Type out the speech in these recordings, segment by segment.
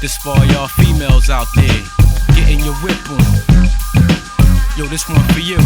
This for all y'all females out there, getting your whip on. Yo, this one for you.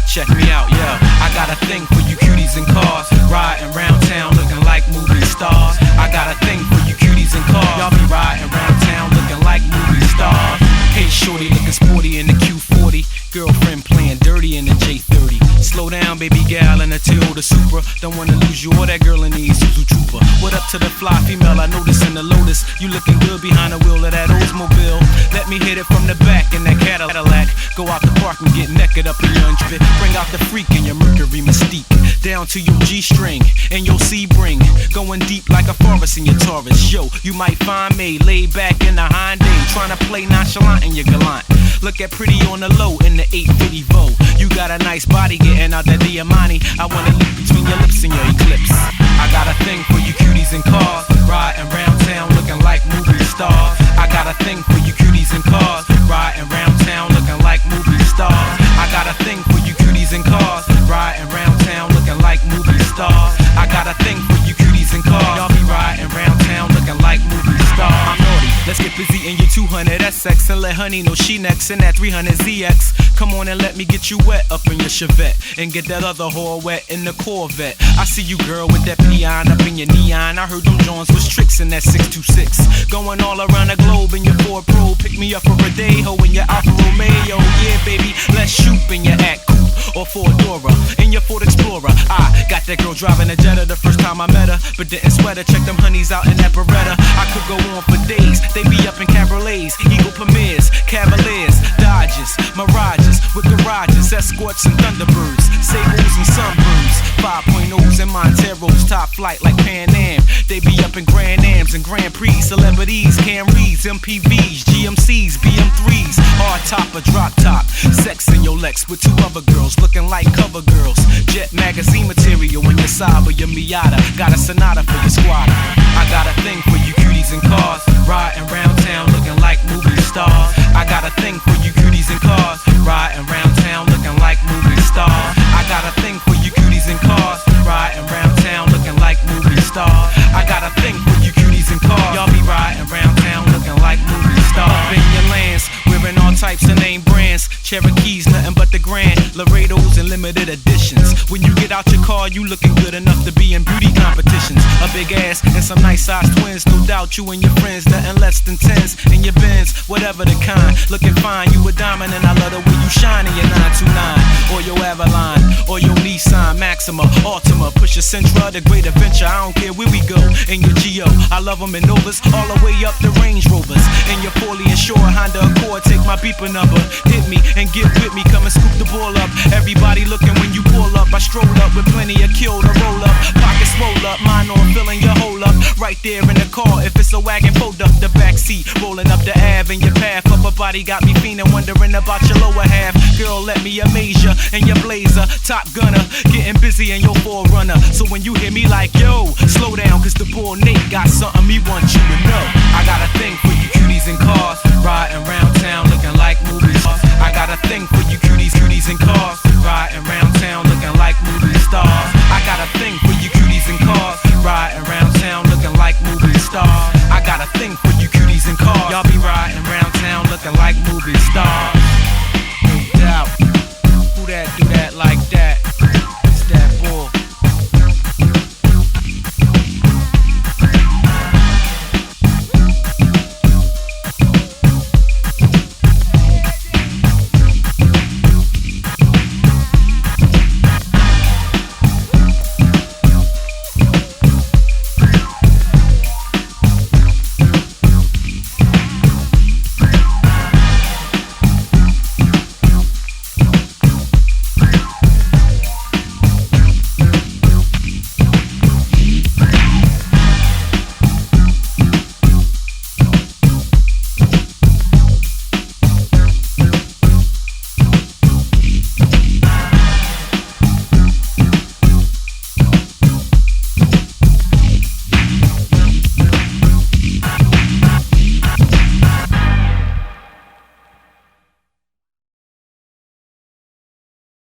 Check me out, yeah. I got a thing for you cuties in cars, riding round town looking like movie stars. I got a thing for you cuties in cars, y'all be riding round town looking like movie stars. Hey shorty looking sporty in the Q40, girlfriend playing dirty in the J30. Slow down baby gal in the Toyota Supra, don't wanna lose you or that girl in the Isuzu Trooper. What up to the fly female I notice in the Lotus, you looking good behind the wheel of that Oldsmobile. Let me hit it from the back in that Cadillac, go out the park and get naked up in your fit. Bring out the freak in your Mercury Mystique, down to your G-string and your C-bring, going deep like a forest in your Taurus. Yo, you might find me laid back in the Hyundai, trying to play nonchalant in your gallant. Look at pretty on the low in the 850 Vo. You got a nice body getting out that Diamante. I wanna look between your lips and your eclipse. I got a thing for you cuties in cars, riding round town looking like movie stars. I got a thing for you cuties in cars, riding round town looking like movie stars. I got a thing for you cuties in cars, riding round town looking like movie stars. I got a thing for you cuties in cars, y'all be riding round town looking like movie stars. I'm naughty, let's get busy in your 200 SX and let honey know she next in that 300 ZX. Come on and let me get you wet up in your Chevette and get that other whore wet in the Corvette. I see you girl with that peon up in your neon. I heard them Jones was tricks in that 626. Going all around the globe in your Ford Pro. Pick me up for a day ho in your Alfa Romeo. Yeah baby, let's shoot in your Act Coupe or Fordora in your Ford Explorer. I got that girl driving a Jetta the first time I met her, but didn't sweat her. Check them honeys out in that Beretta. I could go on for days. They be up in cabriolets, Eagle Premiers, Cavaliers, Dodges, Mirages with garages, Escorts and Thunderbirds, Sables and Sunbirds, 5.0s and Monteros, top flight like Pan Am. They be up in Grand Ams and Grand Prix, celebrities, Camrys, MPVs, GMCs, BM3s, hard top or drop top, sex in your Lex with two other girls looking like cover girls, Jet magazine material in your Saab or your Miata, got a Sonata for your squad. I got a thing for you cuties in cars, riding round town looking like movie stars. I got a thing for you cuties in cars, riding round town looking like movie stars. I got a thing for you cuties in cars, riding round town looking like movie stars. I got a thing for you cuties in cars, y'all be riding round town looking like movie stars. Up in your lands, wearing all types of name brands, Cherokees, nothing but the grand, Laredos and limited editions. When you get out your car, you looking good enough to be in beauty competitions. A big ass and some nice size twins, no doubt you and your friends, nothing less than 10s in your Benz, whatever the kind. Looking fine, you a diamond and I love the way you shine in your 929 or your Avalon or your Nissan Maxima, Altima, push your Sentra, the great adventure. I don't care where we go in your Geo. I love them in Novas, all the way up the Range Rovers. In your fully insured Honda Accord, take my beeper number, hit me and get with me, come and scoop the ball up. Everybody looking when you pull up. I stroll up with plenty of kill to roll up. Pockets roll up, mine on filling your hole up. Right there in the car, if it's a wagon, fold up the back seat. Rolling up the Ave in your path, upper body got me fiending, wondering about your lower half. Girl, let me amaze ya in your Blazer, Top Gunner, getting busy in your Forerunner. So when you hear me like, yo, slow down, cause the bull Nate got something he wants you to know. I got a thing for you cuties in cars, riding round town looking like movies. I got a thing for you cuties in cars, riding round town looking like movies.